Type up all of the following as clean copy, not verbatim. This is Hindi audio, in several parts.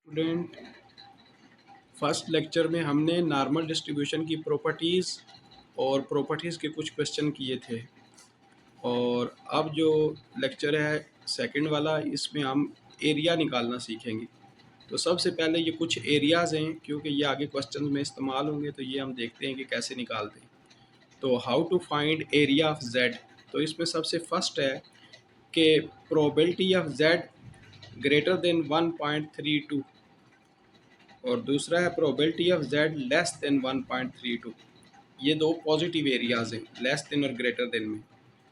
स्टूडेंट, फर्स्ट लेक्चर में हमने नॉर्मल डिस्ट्रीब्यूशन की प्रॉपर्टीज़ और प्रॉपर्टीज़ के कुछ क्वेश्चन किए थे। और अब जो लेक्चर है सेकंड वाला, इसमें हम एरिया निकालना सीखेंगे। तो सबसे पहले ये कुछ एरियाज़ हैं, क्योंकि ये आगे क्वेश्चन में इस्तेमाल होंगे, तो ये हम देखते हैं कि कैसे निकालते हैं। तो how to find area of Z. तो इसमें सबसे फर्स्ट है कि probability of Z greater than 1.32 और दूसरा है probability of Z less than 1.32। ये दो पॉजिटिव एरियाज़ हैं, लेस देन और ग्रेटर देन में।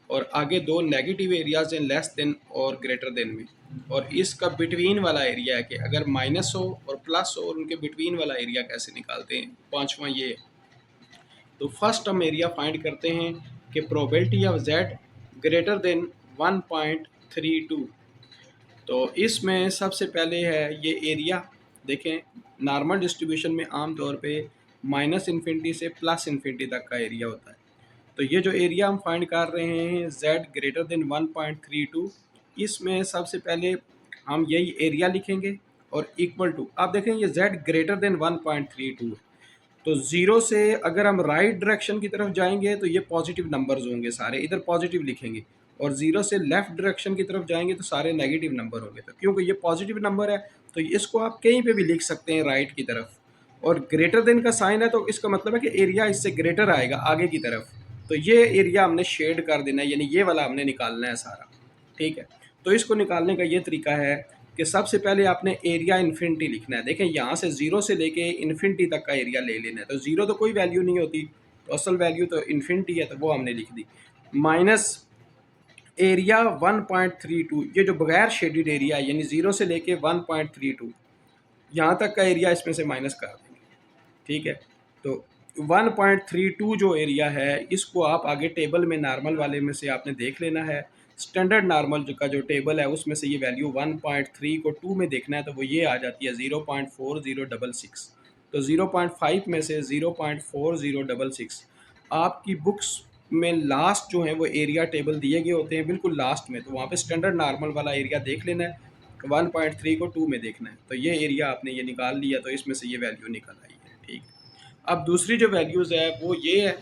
और आगे दो नेगेटिव एरियाज़ हैं, लेस देन और ग्रेटर देन में। और इसका बिटवीन वाला एरिया है कि अगर माइनस हो और प्लस हो, और उनके बिटवीन वाला एरिया कैसे निकालते हैं। पांचवा ये है। तो फर्स्ट हम एरिया फाइंड करते हैं कि probability of Z greater than 1.32। तो इसमें सबसे पहले है ये एरिया। देखें, नॉर्मल डिस्ट्रीब्यूशन में आम तौर पे माइनस इन्फिनिटी से प्लस इन्फिनिटी तक का एरिया होता है। तो ये जो एरिया हम फाइंड कर रहे हैं z ग्रेटर देन 1.32, इसमें सबसे पहले हम यही एरिया लिखेंगे और इक्वल टू, आप देखें ये z ग्रेटर देन 1.32 है। तो ज़ीरो से अगर हम राइट डायरेक्शन की तरफ जाएंगे तो ये पॉजिटिव नंबर्स होंगे सारे, इधर पॉजिटिव लिखेंगे। और ज़ीरो से लेफ्ट डायरेक्शन की तरफ जाएंगे तो सारे नेगेटिव नंबर होंगे। तो क्योंकि ये पॉजिटिव नंबर है तो इसको आप कहीं पे भी लिख सकते हैं राइट की तरफ। और ग्रेटर देन का साइन है तो इसका मतलब है कि एरिया इससे ग्रेटर आएगा आगे की तरफ। तो ये एरिया हमने शेड कर देना है, यानी ये वाला हमने निकालना है सारा। ठीक है। तो इसको निकालने का ये तरीका है कि सबसे पहले आपने एरिया इन्फिनिटी लिखना है। देखें, यहाँ से ज़ीरो से लेके इन्फिनिटी तक का एरिया ले लेना है। तो ज़ीरो तो कोई वैल्यू नहीं होती, तो असल वैल्यू तो इन्फिनिटी है, तो वो हमने लिख दी। माइनस एरिया 1.32, ये जो बगैर शेडेड एरिया है, यानी ज़ीरो से लेके 1.32 यहाँ तक का एरिया इसमें से माइनस कर देंगे। ठीक है। तो 1.32 जो एरिया है, इसको आप आगे टेबल में नॉर्मल वाले में से आपने देख लेना है। स्टैंडर्ड नॉर्मल का जो टेबल है उसमें से ये वैल्यू 1.3 को 2 में देखना है, तो वो ये आ जाती है 0.4066। तो 0.5 में से 0.4066 आपकी बुक्स में लास्ट जो है वो एरिया टेबल दिए गए होते हैं बिल्कुल लास्ट में। तो वहाँ पे स्टैंडर्ड नॉर्मल वाला एरिया देख लेना है, 1.3 को 2 में देखना है। तो ये एरिया आपने ये निकाल लिया, तो इसमें से ये वैल्यू निकल आई है। ठीक। अब दूसरी जो वैल्यूज़ है वो ये है।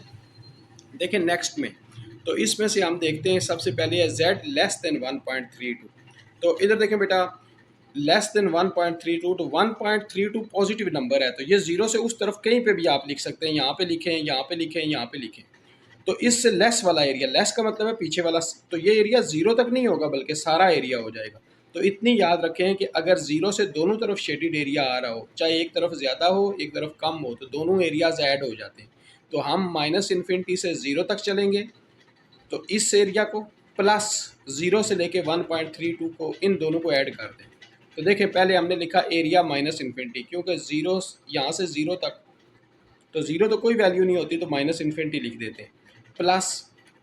देखें नेक्स्ट में, तो इसमें से हम देखते हैं सबसे पहले है z लेस देन 1.32। तो इधर देखें बेटा, लेस देन 1.32, तो 1.32 पॉजिटिव नंबर है, तो ये ज़ीरो से उस तरफ कहीं पे भी आप लिख सकते हैं। यहाँ पे लिखें, यहाँ पे लिखें, यहाँ पे लिखें। तो इससे लेस वाला एरिया, लेस का मतलब है पीछे वाला, तो ये एरिया ज़ीरो तक नहीं होगा बल्कि सारा एरिया हो जाएगा। तो इतनी याद रखें कि अगर ज़ीरो से दोनों तरफ शेडेड एरिया आ रहा हो, चाहे एक तरफ ज़्यादा हो एक तरफ कम हो, तो दोनों एरियाज ऐड हो जाते हैं। तो हम माइनस इन्फिनिटी से ज़ीरो तक चलेंगे, तो इस एरिया को प्लस ज़ीरो से लेके 1.32 को, इन दोनों को ऐड कर दें। तो देखें, पहले हमने लिखा एरिया माइनस इन्फिनिटी, क्योंकि ज़ीरो यहाँ से ज़ीरो तक, तो ज़ीरो तो कोई वैल्यू नहीं होती, तो माइनस इन्फिनिटी लिख देते हैं। प्लस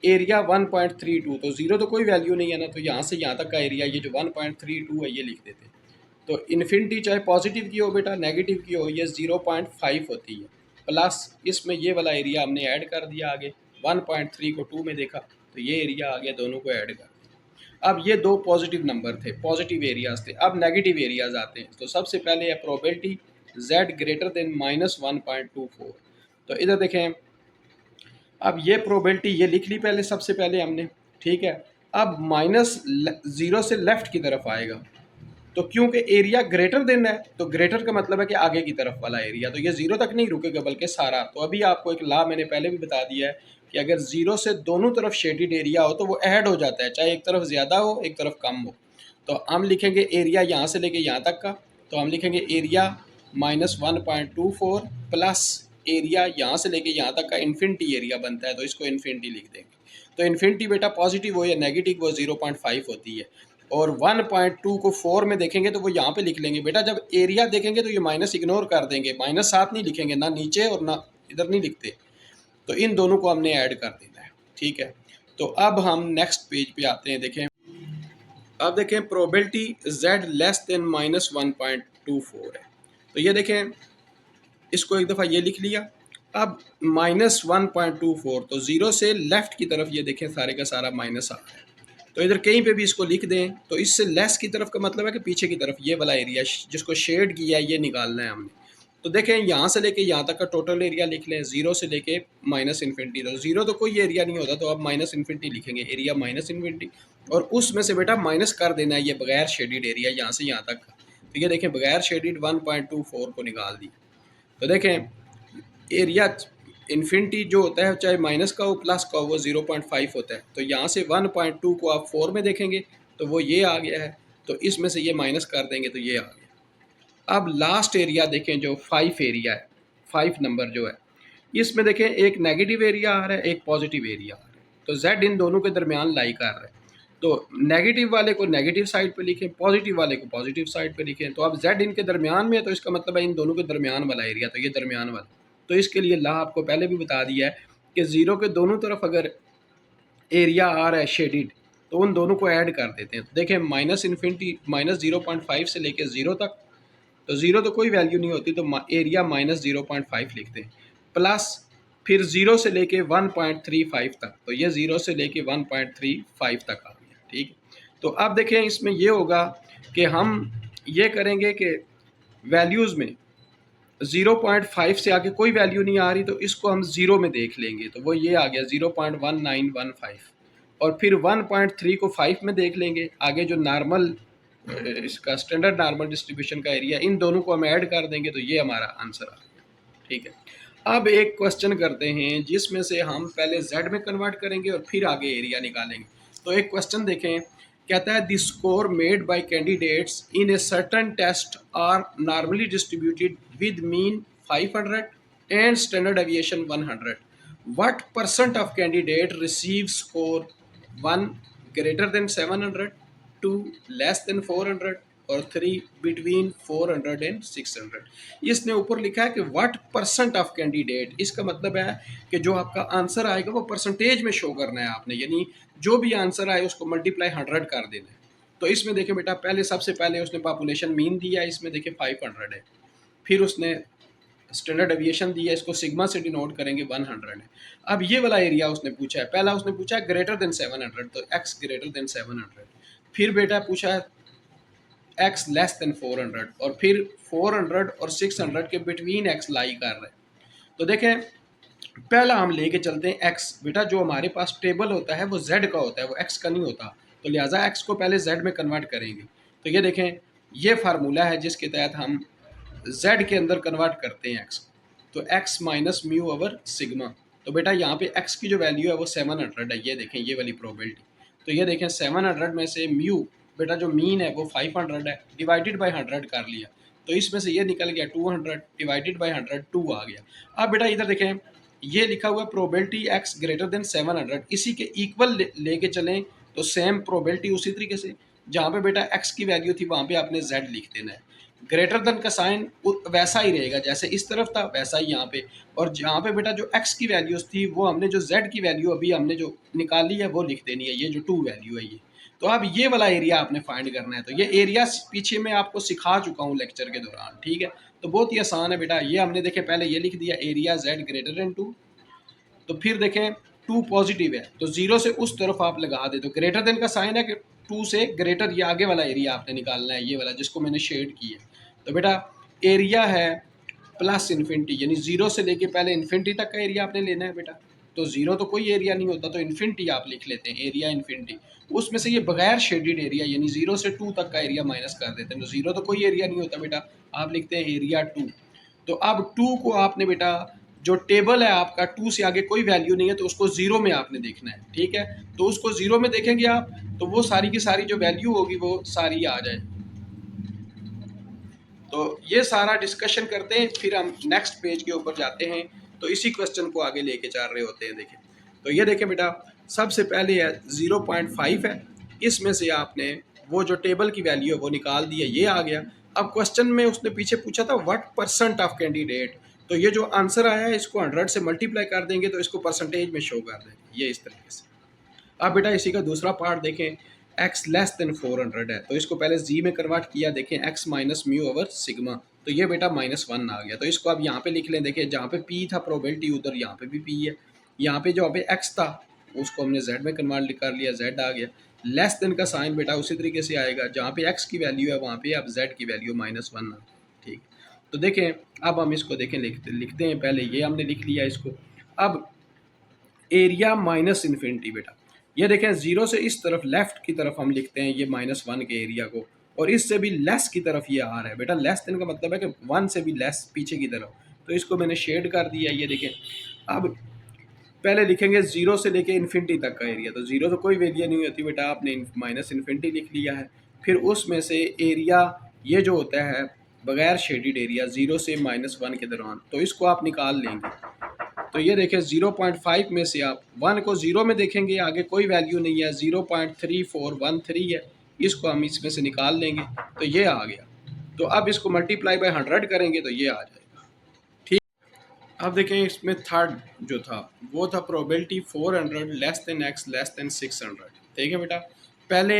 एरिया 1.32, तो ज़ीरो तो कोई वैल्यू नहीं है ना, तो यहाँ से यहाँ तक का एरिया, ये जो 1.32 है, ये लिख देते हैं। तो इन्फिनिटी चाहे पॉजिटिव की हो बेटा, नेगेटिव की हो, ये 0.5 होती है। प्लस इसमें ये वाला एरिया हमने ऐड कर दिया आगे, 1.3 को 2 में देखा, तो ये एरिया आ गया, दोनों को ऐड कर दिया। अब ये दो पॉजिटिव नंबर थे, पॉजिटिव एरियाज थे। अब नेगेटिव एरियाज आते हैं। तो सबसे पहले है प्रोबेबिलिटी z ग्रेटर देन -1.24। तो इधर देखें, अब ये प्रोबेबिलिटी ये लिख ली पहले, सबसे पहले हमने। ठीक है। अब माइनस ज़ीरो से लेफ्ट की तरफ आएगा, तो क्योंकि एरिया ग्रेटर देन है, तो ग्रेटर का मतलब है कि आगे की तरफ वाला एरिया, तो ये ज़ीरो तक नहीं रुकेगा बल्कि सारा। तो अभी आपको एक लॉ मैंने पहले भी बता दिया है कि अगर ज़ीरो से दोनों तरफ शेडेड एरिया हो तो वो ऐड हो जाता है, चाहे एक तरफ ज़्यादा हो एक तरफ कम हो। तो हम लिखेंगे एरिया यहाँ से लेके यहाँ तक का, तो हम लिखेंगे एरिया -1.24 प्लस एरिया यहाँ से लेके यहाँ तक का इन्फिनिटी एरिया बनता है, तो इसको इन्फिनिटी लिख देंगे। तो इन्फिनिटी बेटा पॉजिटिव हो या नेगेटिव, वो 0.5 होती है। और 1.2 को 4 में देखेंगे तो वो यहाँ पे लिख लेंगे बेटा। जब एरिया देखेंगे तो ये माइनस इग्नोर कर देंगे, माइनस साथ नहीं लिखेंगे, ना नीचे और ना इधर नहीं लिखते। तो इन दोनों को हमने ऐड कर देना है। ठीक है। तो अब हम नेक्स्ट पेज पे आते हैं। देखें, अब देखें प्रोबेबिलिटी z लेस देन -1.24 है। तो ये देखें, इसको एक दफ़ा ये लिख लिया। अब -1.24, तो ज़ीरो से लेफ्ट की तरफ ये देखें सारे का सारा माइनस आ रहा है। तो इधर कहीं पे भी इसको लिख दें तो इससे लेस की तरफ का मतलब है कि पीछे की तरफ ये वाला एरिया जिसको शेड किया है ये निकालना है हमने। तो देखें यहाँ से लेके यहाँ तक का टोटल एरिया लिख लें, जीरो से लेके माइनस इन्फिनिटी तक। जीरो तो कोई एरिया नहीं होता, तो आप माइनस इन्फिनिटी लिखेंगे, एरिया माइनस इन्फिनिटी, और उसमें से बेटा माइनस कर देना है ये बगैर शेडिड एरिया यहाँ से यहाँ तक का। तो ये देखें बगैर शेडिड 1.24 को निकाल दी। तो देखें एरिया इन्फिनिटी जो होता है चाहे माइनस का हो प्लस का हो वो 0.5 होता है। तो यहाँ से 1.2 को आप 4 में देखेंगे तो वो ये आ गया है, तो इसमें से ये माइनस कर देंगे तो ये आ गया। अब लास्ट एरिया देखें जो 5 एरिया है, 5 नंबर जो है, इसमें देखें एक नेगेटिव एरिया आ रहा है एक पॉजिटिव एरिया आ रहा है। तो z इन दोनों के दरमियान लाई कर रहा है, तो नेगेटिव वाले को नेगेटिव साइड पे लिखें, पॉजिटिव वाले को पॉजिटिव साइड पे लिखें। तो अब z इनके दरमियान में है तो इसका मतलब है इन दोनों के दरमियान वाला एरिया, तो ये दरमियान वाला। तो इसके लिए ला आपको पहले भी बता दिया है कि ज़ीरो के दोनों तरफ अगर एरिया आ रहा है शेडिड तो उन दोनों को ऐड कर देते हैं। तो देखें माइनस इन्फिनिटी माइनस 0.5 से लेके ज़ीरो तक, तो ज़ीरो तो कोई वैल्यू नहीं होती, तो एरिया माइनस 0.5 लिखते हैं, प्लस फिर ज़ीरो से लेके 1.35 तक, तो ये ज़ीरो से लेके 1.35 तक आ गया। ठीक है, तो अब देखें इसमें ये होगा कि हम ये करेंगे कि वैल्यूज़ में 0.5 से आगे कोई वैल्यू नहीं आ रही तो इसको हम ज़ीरो में देख लेंगे, तो वो ये आ गया 0.1915, और फिर 1.3 को 5 में देख लेंगे। आगे जो नॉर्मल इसका स्टैंडर्ड नॉर्मल डिस्ट्रीब्यूशन का एरिया, इन दोनों को हम ऐड कर देंगे तो ये हमारा आंसर आ गया। ठीक है, अब एक क्वेश्चन करते हैं जिसमें से हम पहले z में कन्वर्ट करेंगे और फिर आगे एरिया निकालेंगे। तो एक क्वेश्चन देखें, कहता है the score made by candidates in a certain test are normally distributed with mean 500 and standard deviation 100। What percent of candidate receive score 1 greater than 700, 2 less than 400 और 3 बिटवीन 400 एंड 600। इसने ऊपर लिखा है कि व्हाट परसेंट ऑफ कैंडिडेट, इसका मतलब है कि जो आपका आंसर आएगा वो परसेंटेज में शो करना है आपने, यानी जो भी आंसर आए उसको मल्टीप्लाई 100 कर देना है। तो इसमें देखें बेटा पहले सबसे पहले उसने पॉपुलेशन मीन दिया, इसमें देखें 500 है, फिर उसने स्टैंडर्ड डेविएशन दिया, इसको सिग्मा से डिनोट करेंगे 100 है। अब ये वाला एरिया उसने पूछा है, पहला उसने पूछा है ग्रेटर देन 700, तो x ग्रेटर देन 700, फिर बेटा पूछा है x लेस देन 400, और फिर 400 और 600 के बिटवीन x लाई कर रहा है। तो देखें पहला हम लेके चलते हैं x, बेटा जो हमारे पास टेबल होता है वो z का होता है, वो x का नहीं होता, तो लिहाजा x को पहले z में कन्वर्ट करेंगे। तो ये देखें ये फार्मूला है जिसके तहत हम z के अंदर कन्वर्ट करते हैं x, तो x minus mu over sigma. तो बेटा यहाँ पे x की जो वैल्यू है वो 700 है, ये देखें ये वाली प्रोबेबिलिटी। तो ये देखें 700 में से म्यू बेटा जो मीन है वो 500 है, डिवाइडेड बाई 100 कर लिया, तो इसमें से ये निकल गया 200 डिवाइडेड बाई 100, 2 आ गया। अब बेटा इधर देखें ये लिखा हुआ है प्रोबेबिलिटी x ग्रेटर देन 700, इसी के इक्वल लेके चलें तो सेम प्रोबेबिलिटी उसी तरीके से जहाँ पे बेटा x की वैल्यू थी वहाँ पे आपने z लिख देना है, ग्रेटर देन का साइन वैसा ही रहेगा जैसे इस तरफ था वैसा ही यहाँ पे, और जहाँ पे बेटा जो x की वैल्यूज थी वो हमने जो z की वैल्यू अभी हमने जो निकाली है वो लिख देनी है, ये जो 2 वैल्यू है ये। तो अब ये वाला एरिया आपने फाइंड करना है, तो ये एरिया पीछे मैं आपको सिखा चुका हूँ लेक्चर के दौरान। ठीक है, तो बहुत ही आसान है बेटा, ये हमने देखे पहले ये लिख दिया एरिया z ग्रेटर देन 2, तो फिर देखें 2 पॉजिटिव है तो 0 से उस तरफ आप लगा दे, तो ग्रेटर देन का साइन है कि 2 से ग्रेटर, ये आगे वाला एरिया आपने निकालना है, ये वाला जिसको मैंने शेड किया है। तो बेटा एरिया है प्लस इन्फिनिटी, यानी 0 से लेके पहले इन्फिनिटी तक का एरिया आपने लेना है बेटा, तो 0 तो कोई एरिया नहीं होता, तो इन्फिनिटी आप लिख लेते हैं, एरिया इन्फिनिटी, उसमें से ये बगैर शेडेड एरिया यानी 0 से 2 तक का एरिया माइनस कर देते हैं, तो 0 तो कोई एरिया नहीं होता बेटा, आप लिखते हैं एरिया 2। तो अब 2 को आपने बेटा जो टेबल है आपका 2 से आगे कोई वैल्यू नहीं है तो उसको 0 में आपने देखना है। ठीक है, तो उसको 0 में देखेंगे आप तो वो सारी की सारी जो वैल्यू होगी वो सारी आ जाए। तो ये सारा डिस्कशन करते हैं, फिर हम नेक्स्ट पेज के ऊपर जाते हैं, तो इसी क्वेश्चन को आगे लेके चल रहे होते हैं। देखें तो ये देखें बेटा सबसे पहले है 0.5 है, इसमें से आपने वो जो टेबल की वैल्यू है वो निकाल दी है, ये आ गया। अब क्वेश्चन में उसने पीछे पूछा था व्हाट परसेंट ऑफ कैंडिडेट, तो ये जो आंसर आया है इसको 100 से मल्टीप्लाई कर देंगे तो इसको परसेंटेज में शो कर देंगे, ये इस तरीके से। अब बेटा इसी का दूसरा पार्ट देखें, x लेस देन 400 है तो इसको पहले z में कन्वर्ट किया, देखें x minus mu over sigma, तो ये बेटा -1 आ गया, तो इसको अब यहाँ पे लिख लें। देखें जहाँ पे p था प्रोबेबिलिटी उधर यहाँ पे भी p है, यहाँ पे जो पे x था उसको हमने z में कन्वर्ट कर लिया, z आ गया, लेस देन का साइन बेटा उसी तरीके से आएगा, जहाँ पे x की वैल्यू है वहाँ पे अब z की वैल्यू -1 है। ठीक, तो देखें अब हम इसको देखें, लिखते हैं। पहले ये हमने लिख लिया इसको। अब एरिया माइनस इन्फिनिटी बेटा, ये देखें जीरो से इस तरफ लेफ्ट की तरफ हम लिखते हैं ये -1 के एरिया को, और इससे भी लेस की तरफ ये आ रहा है बेटा। लेस देन का मतलब है कि 1 से भी लेस पीछे की तरफ, तो इसको मैंने शेड कर दिया। ये देखें, अब पहले लिखेंगे जीरो से लेके इन्फिनिटी तक का एरिया, तो जीरो तो कोई वैल्यू नहीं होती बेटा, आपने माइनस इन्फिनिटी लिख लिया है। फिर उसमें से एरिया ये जो होता है बगैर शेडिड एरिया जीरो से -1 के दौरान, तो इसको आप निकाल लेंगे। तो ये देखें 0.5 में से आप 1 को जीरो में देखेंगे, आगे कोई वैल्यू नहीं है, 0.3413 है, इसको हम इसमें से निकाल लेंगे तो ये आ गया। तो अब इसको मल्टीप्लाई बाय 100 करेंगे तो ये आ जाएगा। ठीक, अब देखें इसमें थर्ड जो था वो था probability 400 less than x less than 600। ठीक है बेटा, पहले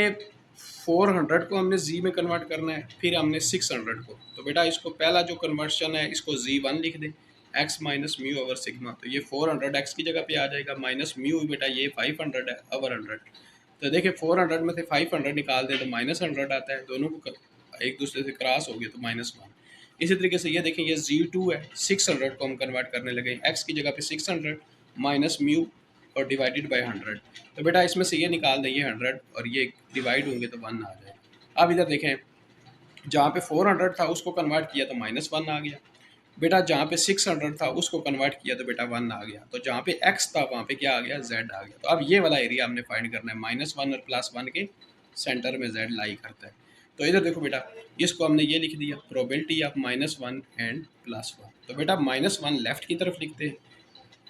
400 को हमने z में कन्वर्ट करना है, फिर हमने 600 को। तो बेटा इसको पहला जो कन्वर्शन है इसको z1 लिख दें, x minus mu over sigma. तो ये 400 x की जगह पे आ जाएगा, माइनस म्यू बेटा ये 500 है ओवर 100। तो देखिए 400 में से 500 निकाल दें तो -100 आता है, दोनों को एक दूसरे से क्रॉस हो गया तो -1। इसी तरीके से ये देखें ये z2 है, 600 को हम कन्वर्ट करने लगे, x की जगह पे 600 माइनस म्यू और डिवाइडेड बाय 100। तो बेटा इसमें से ये निकाल दें, ये 100 और ये डिवाइड होंगे तो 1 आ जाएगा। अब इधर देखें जहाँ पे 400 था उसको कन्वर्ट किया तो -1 आ गया बेटा, जहाँ पे 600 था उसको कन्वर्ट किया तो बेटा 1 आ गया, तो जहाँ पे x था वहाँ पे क्या आ गया, z आ गया। तो अब ये वाला एरिया हमने फाइंड करना है, -1 और +1 के सेंटर में z लाई करता है। तो इधर देखो बेटा, इसको हमने ये लिख दिया प्रोबेबिलिटी ऑफ -1 एंड +1। तो बेटा -1 लेफ्ट की तरफ लिखते हैं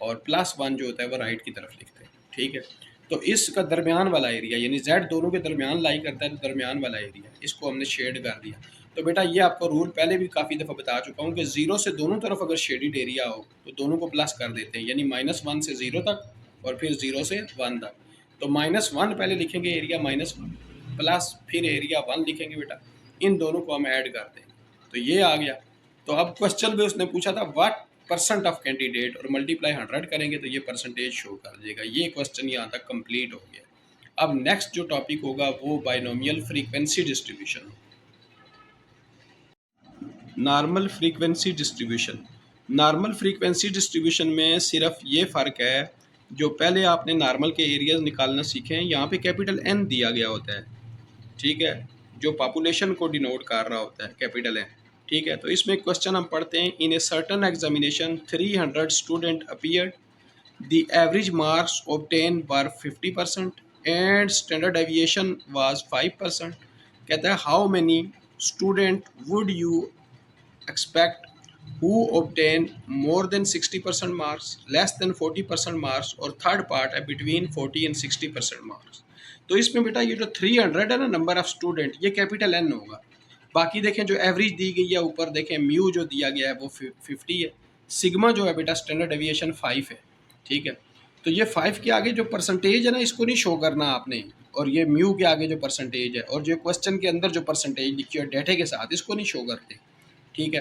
और +1 जो होता है वो राइट की तरफ लिखते हैं। ठीक है, तो इसका दरमियान वाला एरिया यानी z दोनों के दरमियान लाई करता है, तो दरमियान वाला एरिया इसको हमने शेड कर दिया। तो बेटा ये आपको रूल पहले भी काफ़ी दफ़ा बता चुका हूँ कि जीरो से दोनों तरफ अगर शेडिड एरिया हो तो दोनों को प्लस कर देते हैं, यानी -1 से 0 तक और फिर 0 से 1 तक। तो -1 पहले लिखेंगे एरिया -1 प्लस फिर एरिया 1 लिखेंगे बेटा, इन दोनों को हम ऐड करते हैं तो ये आ गया। तो अब क्वेश्चन में उसने पूछा था व्हाट % ऑफ कैंडिडेट, और मल्टीप्लाई 100 करेंगे तो ये परसेंटेज शो कर देगा। ये क्वेश्चन यहाँ तक कंप्लीट हो गया। अब नेक्स्ट जो टॉपिक होगा वो binomial frequency distribution, normal frequency distribution. Normal frequency distribution में सिर्फ ये फ़र्क है, जो पहले आपने नॉर्मल के एरियाज निकालना सीखे हैं, यहाँ पे कैपिटल N दिया गया होता है। ठीक है, जो पॉपुलेशन को डिनोट कर रहा होता है कैपिटल N। ठीक है, तो इसमें क्वेश्चन हम पढ़ते हैं, in a certain examination 300 student appeared, the average marks obtain were 50% and standard deviation was 5%। कहता है how many student would you expect who obtain more than 60% marks, less than 40% marks और थर्ड पार्ट है between 40 and 60% marks। तो इसमें बेटा ये जो 300 है ना नंबर ऑफ स्टूडेंट, ये कैपिटल N होगा। बाकी देखें जो एवरेज दी गई है ऊपर देखें म्यू जो दिया गया है वो 50 है, सिग्मा जो है बेटा स्टैंडर्ड डेविएशन 5 है। ठीक है, तो ये 5 के आगे जो परसेंटेज है ना इसको नहीं शो करना आपने, और ये म्यू के आगे जो परसेंटेज है और जो क्वेश्चन के अंदर जो परसेंटेज लिखी है डेटे के साथ इसको नहीं शो करते। ठीक है,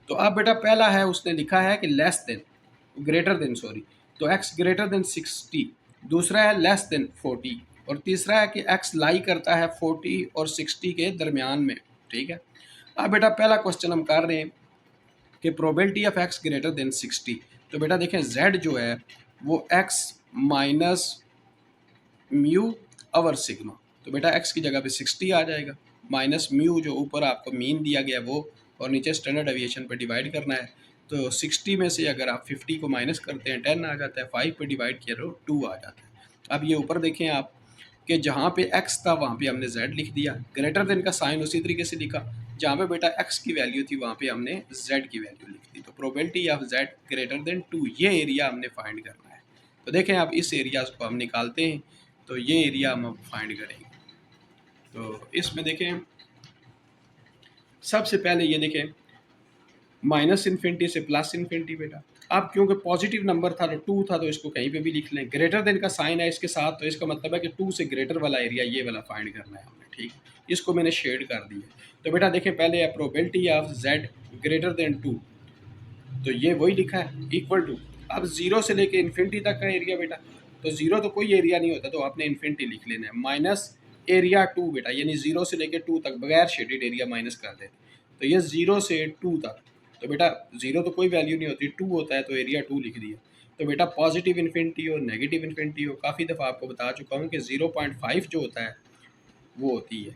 तो अब बेटा पहला है उसने लिखा है कि less than greater than sorry, तो x ग्रेटर देन 60, दूसरा है लेस देन 40 और तीसरा है कि x लाई करता है 40 और 60 के दरमियान में। ठीक है, अब बेटा पहला क्वेश्चन हम कर रहे हैं कि probability of x greater than 60। तो बेटा देखें z जो है वो x minus mu over sigma, तो बेटा x की जगह पे 60 आ जाएगा, माइनस म्यू जो ऊपर आपको मीन दिया गया वो और नीचे स्टैंडर्ड डेविएशन पे डिवाइड करना है। तो 60 में से अगर आप 50 को माइनस करते हैं 10 आ जाता है, 5 पे डिवाइड किया तो 2 आ जाता है। अब ये ऊपर देखें आप कि जहाँ पे x था वहाँ पे हमने z लिख दिया, ग्रेटर देन का साइन उसी तरीके से लिखा, जहाँ पे बेटा x की वैल्यू थी वहाँ पे हमने z की वैल्यू लिख दी। तो probability of z greater than 2, ये एरिया हमने फाइंड करना है। तो देखें आप इस एरिया को हम निकालते हैं, तो ये एरिया हम फाइंड करेंगे। तो इसमें देखें सबसे पहले ये देखें माइनस इन्फिनिटी से प्लस इन्फिनिटी बेटा, अब क्योंकि पॉजिटिव नंबर था तो 2 था तो इसको कहीं पे भी लिख लें, ग्रेटर देन का साइन है इसके साथ, तो इसका मतलब है कि 2 से ग्रेटर वाला एरिया ये वाला फाइंड करना है हमने। ठीक, इसको मैंने शेड कर दिया। तो बेटा देखें पहले है probability of z greater than 2, तो ये वही लिखा है इक्वल टू, अब 0 से लेके इन्फिनिटी तक का एरिया बेटा, तो 0 तो कोई एरिया नहीं होता तो आपने इन्फिनिटी लिख लेना है, माइनस एरिया टू बेटा, यानी 0 से लेकर 2 तक बगैर शेडेड एरिया माइनस कर दें। तो ये 0 से 2 तक, तो बेटा 0 तो कोई वैल्यू नहीं होती, 2 होता है तो एरिया 2 लिख दिया। तो बेटा पॉजिटिव इन्फिनिटी हो नेगेटिव इन्फिनिटी हो, काफ़ी दफ़ा आपको बता चुका हूँ कि 0.5 जो होता है वो होती है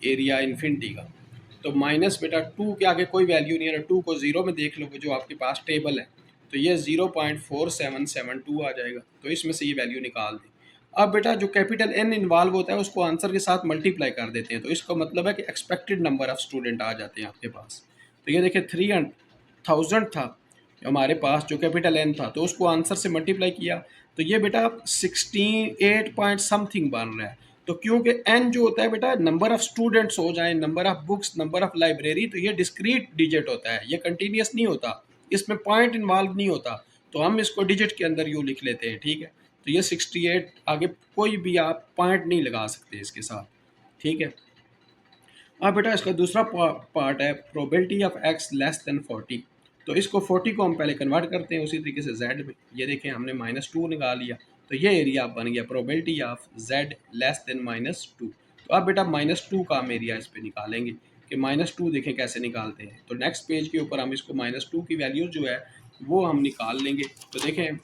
एरिया इन्फिनिटी का। तो माइनस बेटा 2 के आगे कोई वैल्यू नहीं है, 2 को 0 में देख लो जो आपके पास टेबल है, तो ये 0.4772 आ जाएगा। तो इसमें से ये वैल्यू निकाल दी। अब बेटा जो कैपिटल N इन्वॉल्व होता है उसको आंसर के साथ मल्टीप्लाई कर देते हैं, तो इसका मतलब है कि एक्सपेक्टेड नंबर ऑफ स्टूडेंट आ जाते हैं आपके पास। तो ये देखिए 300,000 था हमारे पास जो कैपिटल N था, तो उसको आंसर से मल्टीप्लाई किया, तो ये बेटा 68 पॉइंट समथिंग बन रहा है। तो क्योंकि n जो होता है बेटा नंबर ऑफ स्टूडेंट्स हो जाए, number of books, number of library, तो ये डिस्क्रीट डिजिट होता है, ये कंटिन्यूस नहीं होता, इसमें पॉइंट इन्वॉल्व नहीं होता, तो हम इसको डिजिट के अंदर यूँ लिख लेते हैं, ठीक है। तो ये 68 आगे कोई भी आप पॉइंट नहीं लगा सकते इसके साथ, ठीक है। अब बेटा इसका दूसरा पार्ट है probability of x less than 40। तो इसको 40 को हम पहले कन्वर्ट करते हैं उसी तरीके से z में। ये देखें हमने -2 निकाल लिया, तो ये एरिया बन गया probability of z less than -2। तो अब बेटा -2 का हम एरिया इस पर निकालेंगे कि -2 देखें कैसे निकालते हैं। तो नेक्स्ट पेज के ऊपर हम इसको -2 की वैल्यू जो है वो हम निकाल लेंगे। तो देखें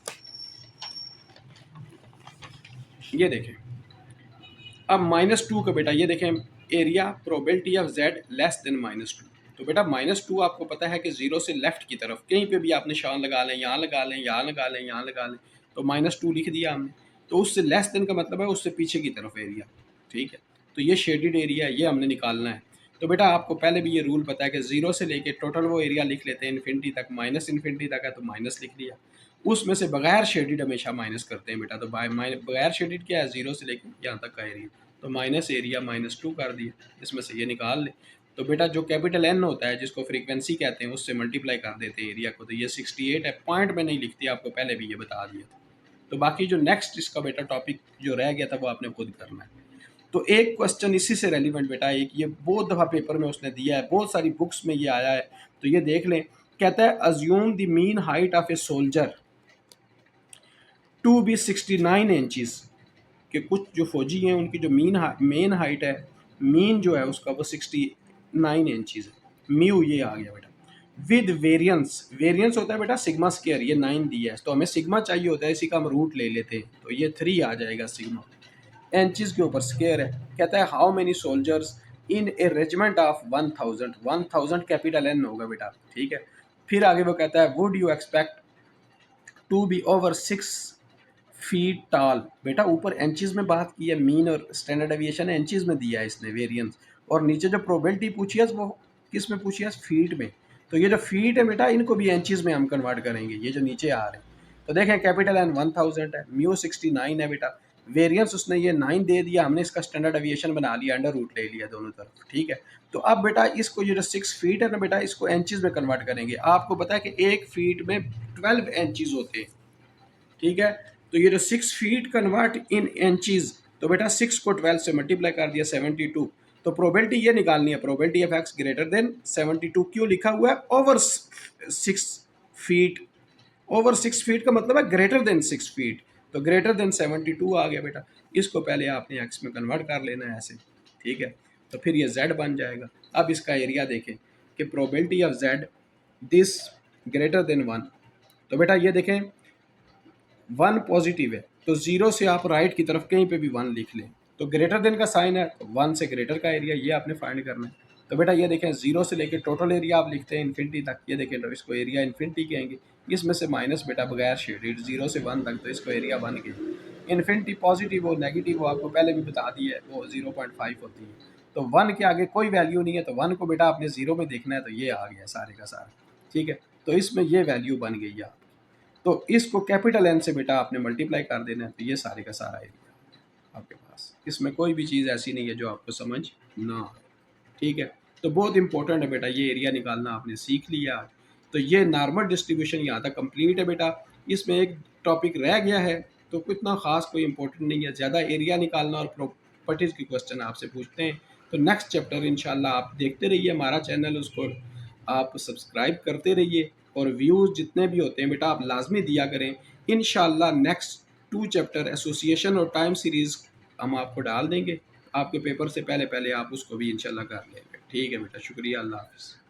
ये देखें अब -2 का बेटा ये देखें area probability of z less than -2। तो बेटा -2 आपको पता है कि 0 से लेफ्ट की तरफ कहीं पे भी आप निशान लगा लें, यहाँ लगा लें, यहाँ लगा लें, यहाँ लगा लें, तो -2 लिख दिया हमने। तो उससे लेस देन का मतलब है उससे पीछे की तरफ एरिया, ठीक है। तो ये शेडेड एरिया है, ये हमने निकालना है। तो बेटा आपको पहले भी ये रूल पता है कि 0 से लेके टोटल वो एरिया लिख लेते हैं इन्फिनिटी तक, माइनस इन्फिनिटी तक है तो माइनस लिख लिया, उसमें से बगैर शेडेड हमेशा माइनस करते हैं बेटा। तो बगैर शेडेड क्या है, 0 से लेके यहाँ तक का एरिया, तो माइनस एरिया -2 कर दिया, इसमें से ये निकाल ले। तो बेटा जो कैपिटल N होता है जिसको फ्रीक्वेंसी कहते हैं उससे मल्टीप्लाई कर देते हैं एरिया को, तो ये 68 है, पॉइंट में नहीं लिखती, आपको पहले भी ये बता दिया था। तो बाकी जो नेक्स्ट इसका बेटा टॉपिक जो रह गया था वो आपने खुद करना है। तो एक क्वेश्चन इसी से रेलिवेंट बेटा, एक ये बहुत दफ़ा पेपर में उसने दिया है, बहुत सारी बुक्स में ये आया है, तो ये देख लें। कहता है assume the mean height of a soldier to be 69 inches, कि कुछ जो फौजी हैं उनकी जो मेन हाइट है, मीन जो है उसका वो 69 इंचज़ है। म्यू ये आ गया बेटा विद वेरियंस, वेरियंस होता है बेटा सिग्मा स्क्वायर, ये 9 दिया है तो हमें सिग्मा चाहिए होता है, इसी का हम रूट ले लेते हैं, तो ये 3 आ जाएगा सिग्मा, इंचज़ के ऊपर स्क्वायर है। कहता है how many soldiers in A regiment of 1000, 1000 capital N होगा बेटा, ठीक है। फिर आगे वो कहता है would you expect to be over 6 feet tall. बेटा ऊपर इंचज़ में बात की है, मीन और स्टैंडर्ड एविएशन इंचज़ में दिया है इसने वेरिएंस, और नीचे जो प्रोबेबिलिटी पूछी है वो किस में पूछी है, फीट में। तो ये जो फीट है बेटा इनको भी इंचज़ में हम कन्वर्ट करेंगे, ये जो नीचे आ रहे हैं। तो देखें कैपिटल N 1000 है, म्यू 69 है बेटा, वेरिएंस उसने ये 9 दे दिया, हमने इसका स्टैंडर्ड एविएशन बना लिया, अंडर रूट ले लिया दोनों तरफ, ठीक है। तो अब बेटा इसको ये जो 6 फीट है ना बेटा, इसको इंचज़ में कन्वर्ट करेंगे। आपको पता है कि 1 फीट में 12 इंचज़ होते हैं, ठीक है। तो ये जो 6 फीट कन्वर्ट इन इंचज़, तो बेटा 6 को 12 से मल्टीप्लाई कर दिया 72। तो प्रोबेबिलिटी ये निकालनी है, probability of x greater than 72, क्यों लिखा हुआ है ओवर 6 फीट, ओवर 6 फीट का मतलब है ग्रेटर देन 6 फीट, तो ग्रेटर देन 72 आ गया बेटा। इसको पहले आपने x में कन्वर्ट कर लेना है ऐसे, ठीक है। तो फिर ये z बन जाएगा। अब इसका एरिया देखें कि probability of z this greater than 1, तो बेटा ये देखें 1 पॉजिटिव है, तो 0 से आप राइट की तरफ कहीं पे भी 1 लिख लें, तो ग्रेटर देन का साइन है, तो 1 से ग्रेटर का एरिया ये आपने फाइंड करना है। तो बेटा ये देखें 0 से लेकर टोटल एरिया आप लिखते हैं इन्फिनिटी तक, ये देखें तो इसको एरिया इन्फिनिटी कहेंगे। इसमें से माइनस बेटा बगैर शेडेड 0 से 1 तक, तो इसको एरिया बन गया। इन्फिनिटी पॉजिटिव हो नेगेटिव हो आपको पहले भी बता दी है, वो 0.5 होती है। तो 1 के आगे कोई वैल्यू नहीं है, तो 1 को बेटा आपने 0 में देखना है, तो ये आ गया सारे का सारा, ठीक है। तो इसमें ये वैल्यू बन गई है, तो इसको कैपिटल N से बेटा आपने मल्टीप्लाई कर देना है, तो ये सारे का सारा एरिया आपके पास। इसमें कोई भी चीज़ ऐसी नहीं है जो आपको समझ ना आए, ठीक है। तो बहुत इंपॉर्टेंट है बेटा, ये एरिया निकालना आपने सीख लिया। तो ये नॉर्मल डिस्ट्रीब्यूशन यहाँ तक कंप्लीट है बेटा। इसमें एक टॉपिक रह गया है, तो इतना ख़ास कोई इंपॉर्टेंट नहीं है, ज़्यादा एरिया निकालना और प्रॉपर्टीज़ के क्वेश्चन आपसे पूछते हैं। तो नेक्स्ट चैप्टर इंशाल्लाह आप देखते रहिए हमारा चैनल, उसको आप सब्सक्राइब करते रहिए, और व्यूज़ जितने भी होते हैं बेटा आप लाजमी दिया करें। इंशाल्लाह नेक्स्ट 2 चैप्टर एसोसिएशन और टाइम सीरीज़ हम आपको डाल देंगे। आपके पेपर से पहले पहले आप उसको भी इंशाल्लाह कर लेंगे। ठीक है बेटा, शुक्रिया, अल्लाह हाफ़िज़।